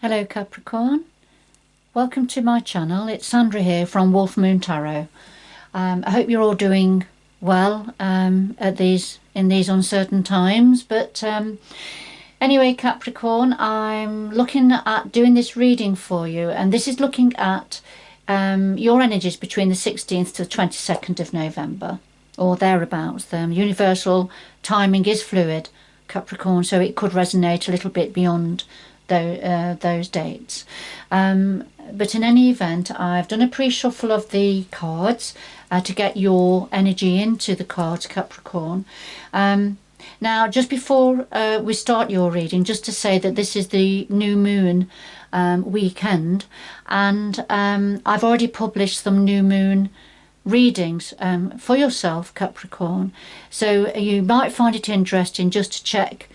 Hello Capricorn, welcome to my channel. It's Sandra here from Wolf Moon Tarot. I hope you're all doing well in these uncertain times, but anyway Capricorn, I'm looking at doing this reading for you, and this is looking at your energies between the 16th to the 22nd of November or thereabouts. The universal timing is fluid, Capricorn, so it could resonate a little bit beyond those dates, but in any event, I've done a pre-shuffle of the cards to get your energy into the cards, Capricorn. Now, just before we start your reading, just to say that this is the new moon weekend, and I've already published some new moon readings for yourself, Capricorn, so you might find it interesting just to check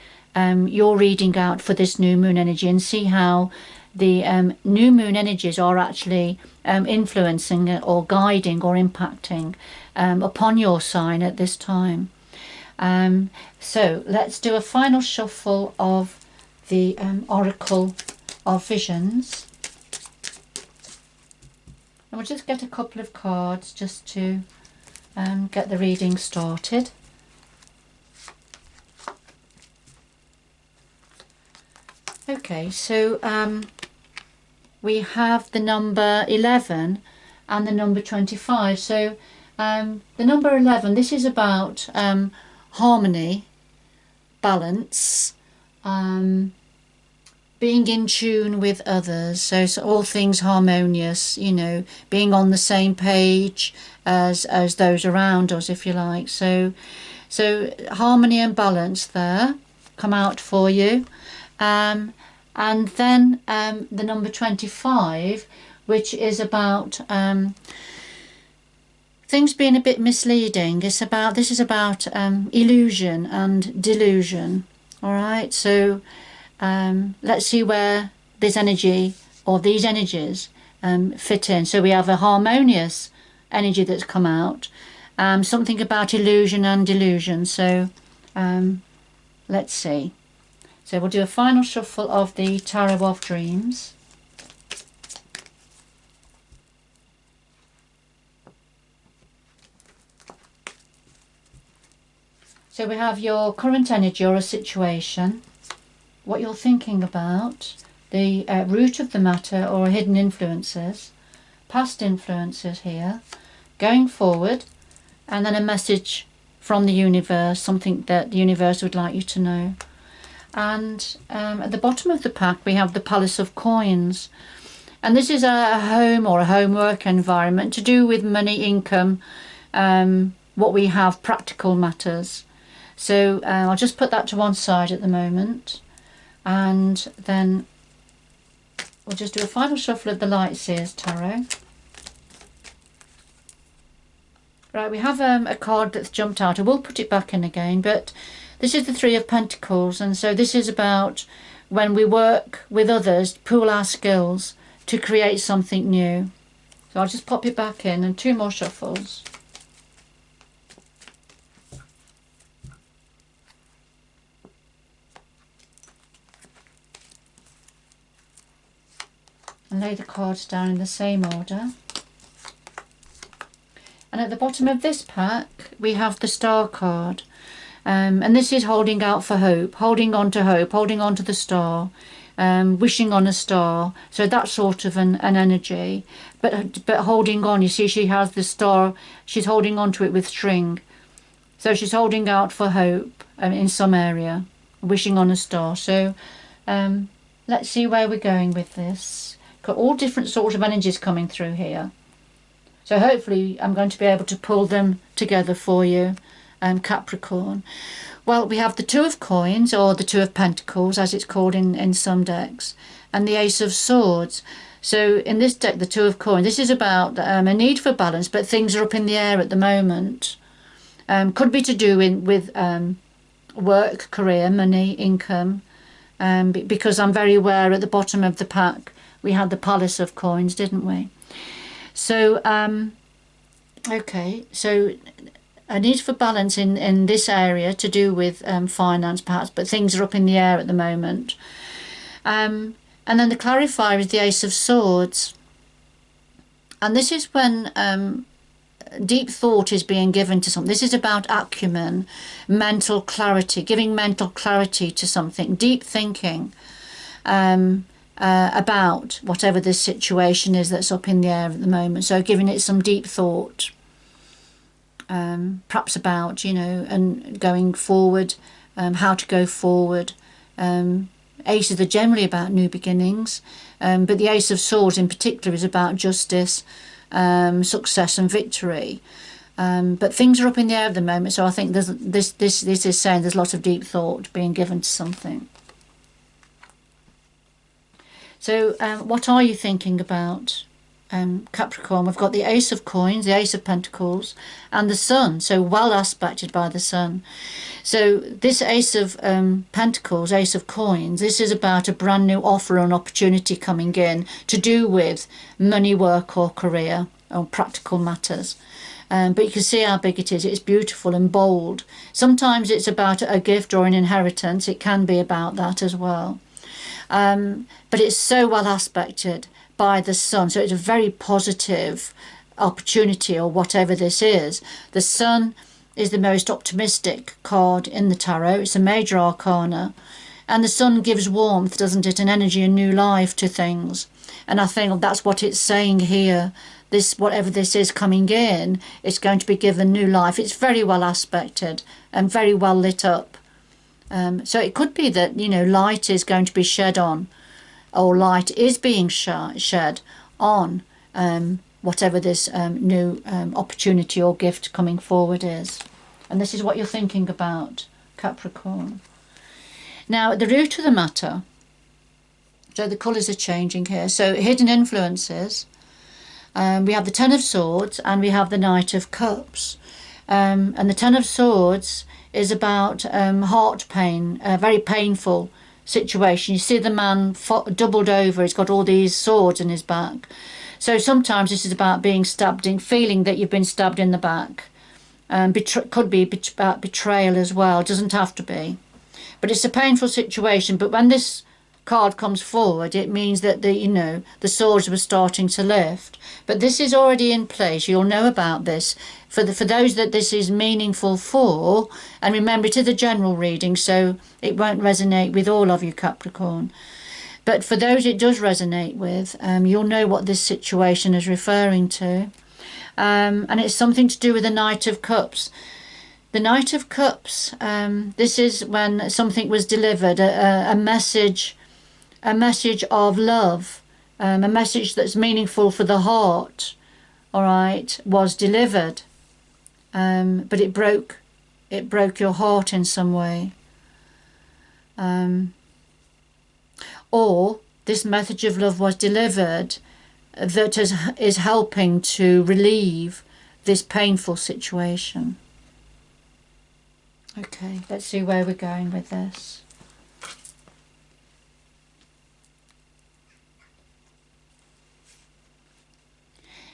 your reading out for this new moon energy and see how the new moon energies are actually influencing or guiding or impacting upon your sign at this time. So let's do a final shuffle of the Oracle of Visions, and we'll just get a couple of cards just to get the reading started. Okay, so we have the number 11 and the number 25. So the number 11, this is about harmony, balance, being in tune with others, so all things harmonious, you know, being on the same page as those around us, if you like. So harmony and balance there come out for you. And then the number 25, which is about things being a bit misleading. This is about illusion and delusion. All right, so let's see where this energy or these energies fit in. So we have a harmonious energy that's come out, something about illusion and delusion. So let's see. So we'll do a final shuffle of the Tarot of Dreams. So we have your current energy or a situation, what you're thinking about, the root of the matter or hidden influences, past influences here, going forward, and then a message from the universe, something that the universe would like you to know. And at the bottom of the pack we have the Palace of Coins, and this is a home or a homework environment to do with money, income, what we have, practical matters. So I'll just put that to one side at the moment, and then we'll just do a final shuffle of the Light Seers Tarot. Right, we have a card that's jumped out. I will put it back in again, but this is the Three of Pentacles, and so this is about when we work with others, pool our skills to create something new. So I'll just pop it back in, and two more shuffles. And lay the cards down in the same order. And at the bottom of this pack we have the Star card. And this is holding out for hope, holding on to hope, holding on to the star, wishing on a star. So that sort of an energy, but holding on. You see, she has the star, she's holding on to it with string. So she's holding out for hope in some area, wishing on a star. So let's see where we're going with this. Got all different sorts of energies coming through here. So hopefully I'm going to be able to pull them together for you. Capricorn. Well, we have the Two of Coins, or the Two of Pentacles as it's called in some decks, and the Ace of Swords. So in this deck, the Two of Coins, this is about a need for balance, but things are up in the air at the moment. Could be to do with work, career, money, income, because I'm very aware at the bottom of the pack we had the Palace of Coins, didn't we? So okay, so a need for balance in this area to do with finance perhaps, but things are up in the air at the moment. And then the clarifier is the Ace of Swords. And this is when deep thought is being given to something. This is about acumen, mental clarity, giving mental clarity to something, deep thinking about whatever this situation is that's up in the air at the moment. So giving it some deep thought, perhaps about, and going forward, how to go forward. Aces are generally about new beginnings, but the Ace of Swords in particular is about justice, success and victory. But things are up in the air at the moment, so I think this is saying there's lots of deep thought being given to something. So what are you thinking about, Capricorn? We've got the Ace of Coins, the Ace of Pentacles, and the Sun, so well aspected by the Sun. So this Ace of Pentacles, Ace of Coins, this is about a brand new offer or an opportunity coming in to do with money, work or career or practical matters. But you can see how big it is. It's beautiful and bold. Sometimes it's about a gift or an inheritance. It can be about that as well. But it's so well aspected by the Sun, so it's a very positive opportunity or whatever this is. The Sun is the most optimistic card in the tarot. It's a major arcana, and the Sun gives warmth, doesn't it, and energy and new life to things. And I think that's what it's saying here. This, whatever this is coming in, it's going to be given new life. It's very well aspected and very well lit up. So it could be that, light is going to be shed on, or light is being shed on whatever this new opportunity or gift coming forward is. And this is what you're thinking about, Capricorn. Now, at the root of the matter, so the colours are changing here. So hidden influences, we have the Ten of Swords and we have the Knight of Cups. And the Ten of Swords is about heart pain, a very painful situation. You see the man doubled over, he's got all these swords in his back. So sometimes this is about being stabbed, feeling that you've been stabbed in the back. Could be about betrayal as well, doesn't have to be. But it's a painful situation. But when this card comes forward, it means that the swords were starting to lift. But this is already in place. You'll know about this. For those that this is meaningful for, and remember it is a general reading, so it won't resonate with all of you, Capricorn. But for those it does resonate with, you'll know what this situation is referring to. And it's something to do with the Knight of Cups. The Knight of Cups, this is when something was delivered, a message of love, a message that's meaningful for the heart, all right, was delivered. But it broke your heart in some way. Or this message of love was delivered that is helping to relieve this painful situation. Okay, let's see where we're going with this.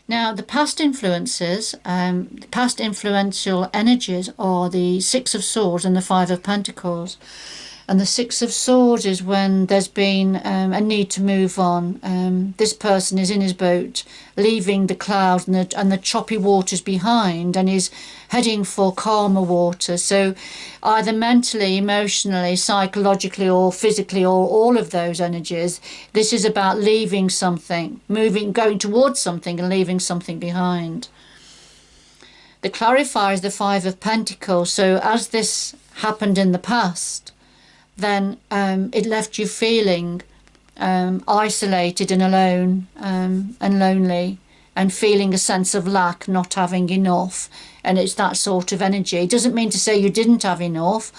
Now, the past influences, past influential energies are the Six of Swords and the Five of Pentacles. And the Six of Swords is when there's been a need to move on. This person is in his boat, leaving the clouds and the choppy waters behind, and is heading for calmer waters. So either mentally, emotionally, psychologically or physically, or all of those energies, this is about leaving something, going towards something and leaving something behind. The clarifier is the Five of Pentacles. So as this happened in the past, then it left you feeling isolated and alone and lonely, and feeling a sense of lack, not having enough. And it's that sort of energy. It doesn't mean to say you didn't have enough,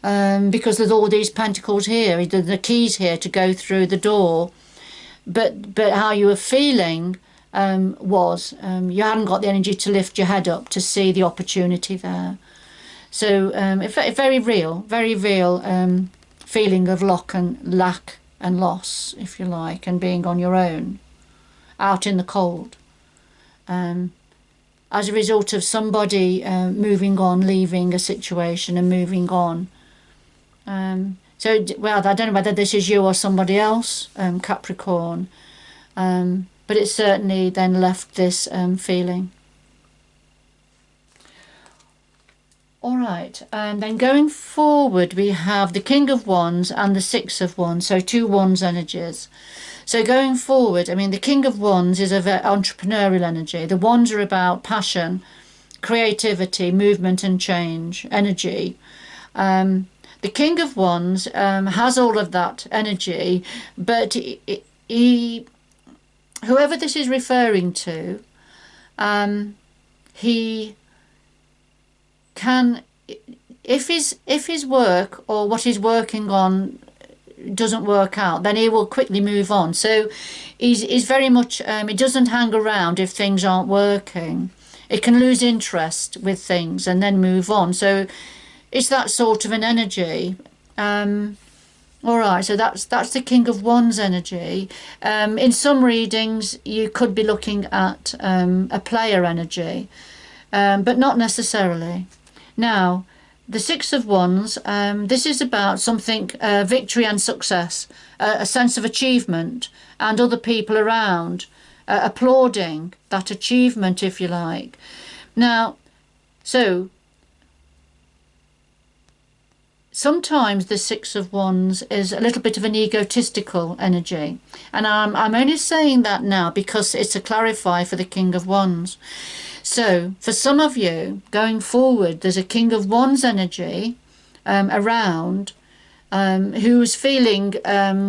because there's all these pentacles here, the keys here to go through the door. But how you were feeling was you hadn't got the energy to lift your head up to see the opportunity there. So very real feeling of lack and loss, if you like, and being on your own, out in the cold, as a result of somebody moving on, leaving a situation and moving on. So So, well, I don't know whether this is you or somebody else, Capricorn, but it certainly then left this feeling. All right, and then going forward, we have the King of Wands and the Six of Wands, so two Wands energies. So going forward, I mean, the King of Wands is of entrepreneurial energy. The Wands are about passion, creativity, movement and change, energy. The King of Wands has all of that energy, but whoever this is referring to, he can, if his work or what he's working on doesn't work out, then he will quickly move on. So he's very much, it doesn't hang around if things aren't working. It can lose interest with things and then move on. So it's that sort of an energy. All right, so that's the King of Wands energy. In some readings, you could be looking at a player energy, but not necessarily. Now, the Six of Wands, this is about something, victory and success, a sense of achievement, and other people around applauding that achievement, if you like. Now, so sometimes the Six of Wands is a little bit of an egotistical energy, and I'm only saying that now because it's a clarify for the King of Wands. So for some of you going forward, there's a King of Wands energy around who's feeling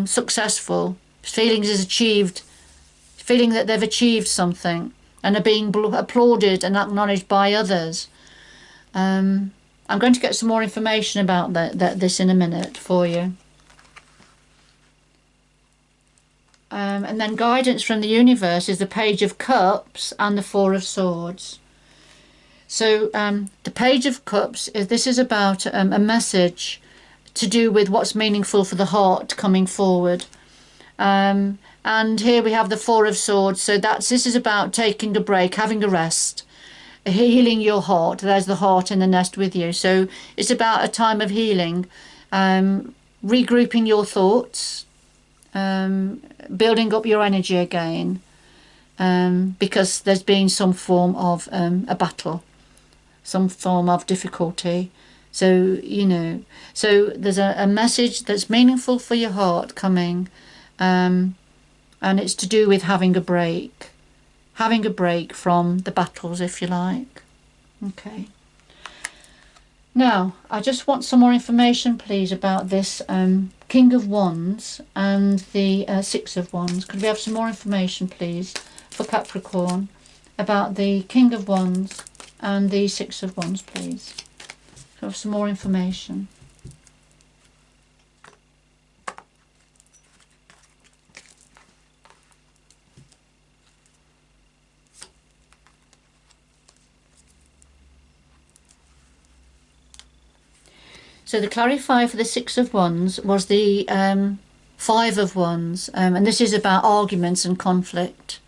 successful, feeling that they've achieved something and are being applauded and acknowledged by others. I'm going to get some more information about this in a minute for you. And then guidance from the universe is the Page of Cups and the Four of Swords. So the Page of Cups, this is about a message to do with what's meaningful for the heart coming forward. And here we have the Four of Swords. So this is about taking a break, having a rest, healing your heart. There's the heart in the nest with you. So it's about a time of healing, regrouping your thoughts, building up your energy again, because there's been some form of a battle, some form of difficulty. So, so there's a message that's meaningful for your heart coming, and it's to do with having a break from the battles, if you like. Okay. Now, I just want some more information, please, about this King of Wands and the Six of Wands. Could we have some more information, please, for Capricorn about the King of Wands and the Six of Wands, please? Could we have some more information? So the clarify for the Six of Wands was the Five of Wands, and this is about arguments and conflict.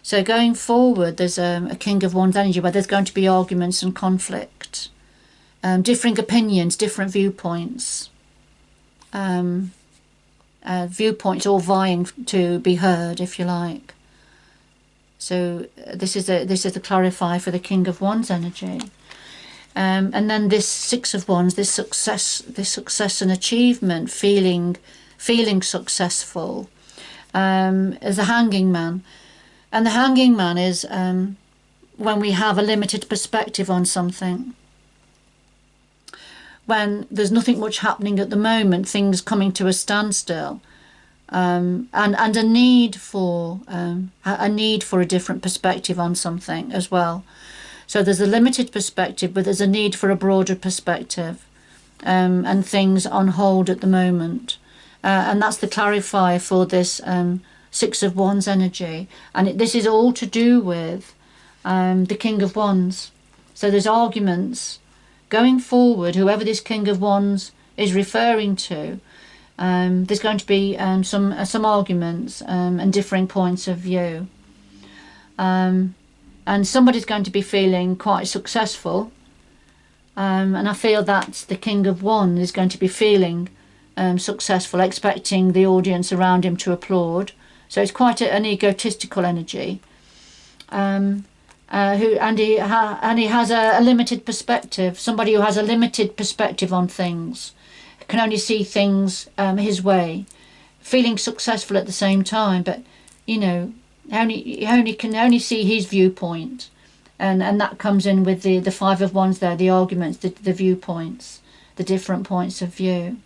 So going forward, there's a King of Wands energy where there's going to be arguments and conflict, differing opinions, different viewpoints, viewpoints all vying to be heard, if you like. So this is the clarify for the King of Wands energy. And then this Six of Wands, this success and achievement, feeling successful, as a hanging man. And the hanging man is when we have a limited perspective on something, when there's nothing much happening at the moment, things coming to a standstill, and a need for a different perspective on something as well. So there's a limited perspective, but there's a need for a broader perspective, and things on hold at the moment. And that's the clarifier for this Six of Wands energy. And this is all to do with the King of Wands. So there's arguments going forward, whoever this King of Wands is referring to. There's going to be some arguments and differing points of view. And somebody's going to be feeling quite successful, and I feel that the King of Wands is going to be feeling successful, expecting the audience around him to applaud. So it's quite an egotistical energy. He has a limited perspective. Somebody who has a limited perspective on things, can only see things his way, feeling successful at the same time, but you know, can only see his viewpoint, and that comes in with the Five of Wands there, the arguments, the viewpoints, the different points of view.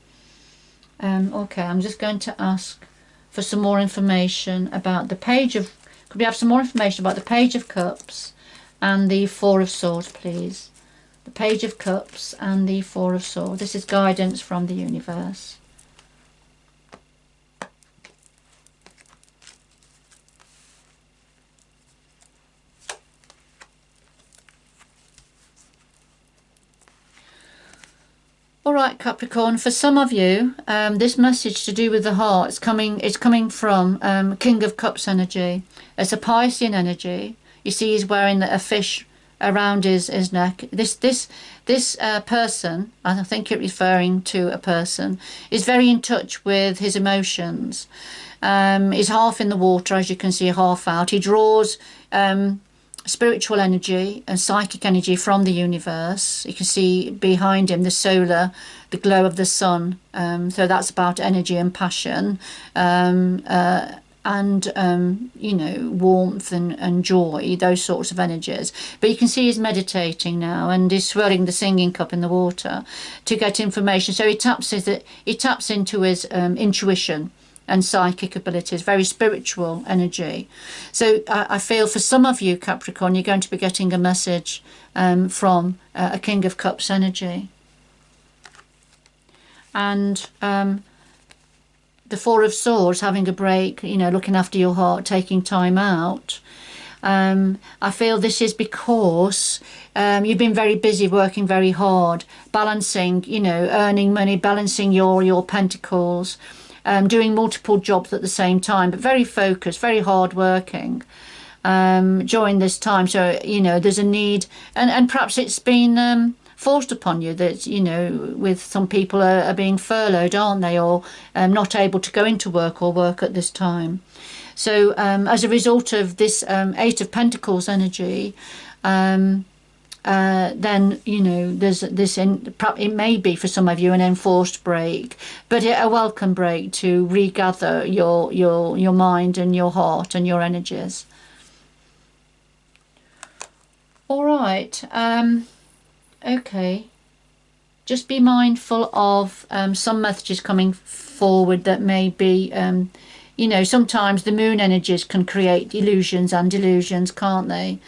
Okay, I'm just going to ask for some more information about the Page of. Could we have some more information about the Page of Cups and the Four of Swords, please? The Page of Cups and the Four of Swords. This is guidance from the universe. Alright, Capricorn, for some of you, this message to do with the heart is coming from King of Cups energy. It's a Piscean energy. You see he's wearing a fish around his neck. This person, I think it's referring to a person, is very in touch with his emotions. He's half in the water, as you can see, half out. He draws spiritual energy and psychic energy from the universe. You can see behind him the glow of the sun. So that's about energy and passion, you know, warmth and joy, those sorts of energies. But you can see he's meditating now, and he's swirling the singing cup in the water to get information. So he taps into his intuition and psychic abilities, very spiritual energy. So I feel for some of you, Capricorn, you're going to be getting a message from a King of Cups energy. And the Four of Swords, having a break, you know, looking after your heart, taking time out. I feel this is because you've been very busy, working very hard, balancing, you know, earning money, balancing your pentacles, doing multiple jobs at the same time, but very focused, very hard working during this time. So, you know, there's a need, and perhaps it's been forced upon you that, you know, with some people are being furloughed, aren't they, or not able to go into work or work at this time. So as a result of this Eight of Pentacles energy, then, you know, there's this, it may be for some of you an enforced break, but a welcome break to regather your mind and your heart and your energies. All right. Okay. Just be mindful of some messages coming forward that may be, you know, sometimes the moon energies can create illusions and delusions, can't they?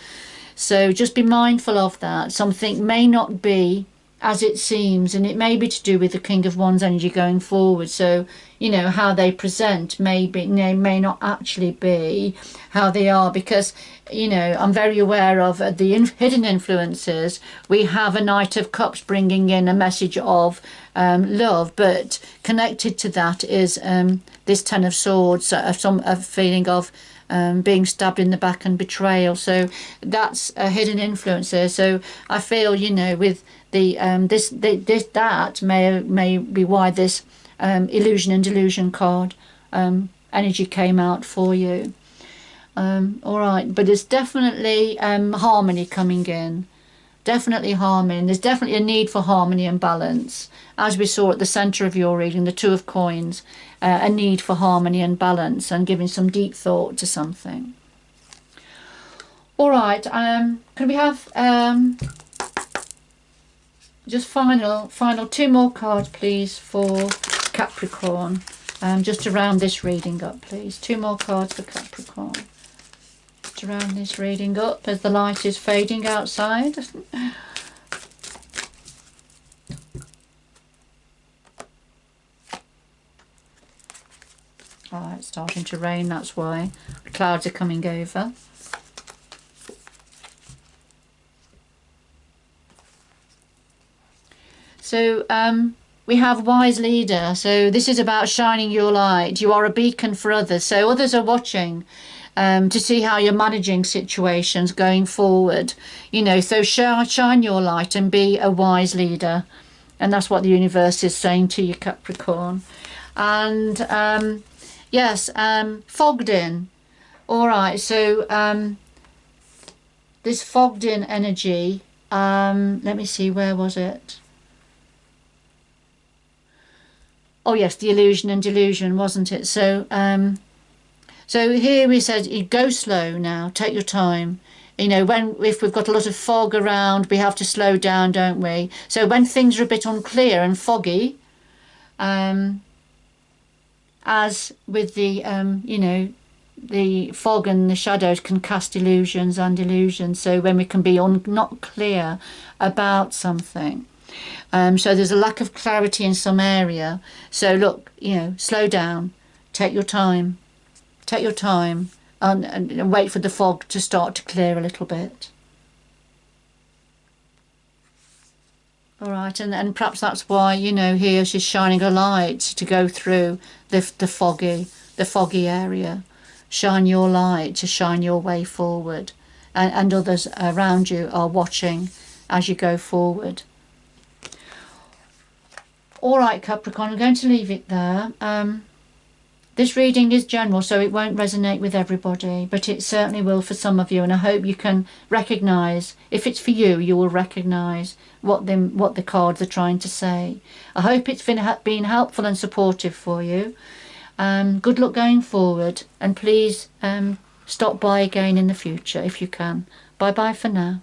So just be mindful of that. Something may not be as it seems, and it may be to do with the King of Wands energy going forward. So, you know, how they present may not actually be how they are, because, you know, I'm very aware of the hidden influences. We have a Knight of Cups bringing in a message of love, but connected to that is this Ten of Swords, a feeling of being stabbed in the back and betrayal. So that's a hidden influence there. So I feel, you know, with the that may be why this illusion and delusion card energy came out for you. All right, but there's definitely harmony coming in. Definitely harmony. There's definitely a need for harmony and balance, as we saw at the centre of your reading, the Two of Coins. A need for harmony and balance and giving some deep thought to something. All right, can we have just final two more cards, please, for Capricorn, just to round this reading up, please. Two more cards for Capricorn to round this reading up as the light is fading outside. Oh, it's starting to rain, that's why. The clouds are coming over. So we have Wise Leader. So this is about shining your light. You are a beacon for others. So others are watching to see how you're managing situations going forward. You know, so shine your light and be a wise leader. And that's what the universe is saying to you, Capricorn. And yes, fogged in. All right, so this fogged in energy, let me see, where was it? Oh yes, the illusion and delusion, wasn't it? So so here we said, you go slow now, take your time. You know, if we've got a lot of fog around, we have to slow down, don't we? So when things are a bit unclear and foggy, as with the, you know, the fog and the shadows can cast illusions and illusions. So when we can be not clear about something. So there's a lack of clarity in some area. So look, you know, slow down, take your time, and wait for the fog to start to clear a little bit. All right, and perhaps that's why, you know, here she's shining a light to go through the foggy area. Shine your light to shine your way forward, and others around you are watching as you go forward. All right, Capricorn, I'm going to leave it there. This reading is general, so it won't resonate with everybody, but it certainly will for some of you, and I hope you can recognise, if it's for you, you will recognise what the cards are trying to say. I hope it's been helpful and supportive for you. Good luck going forward, and please stop by again in the future if you can. Bye bye for now.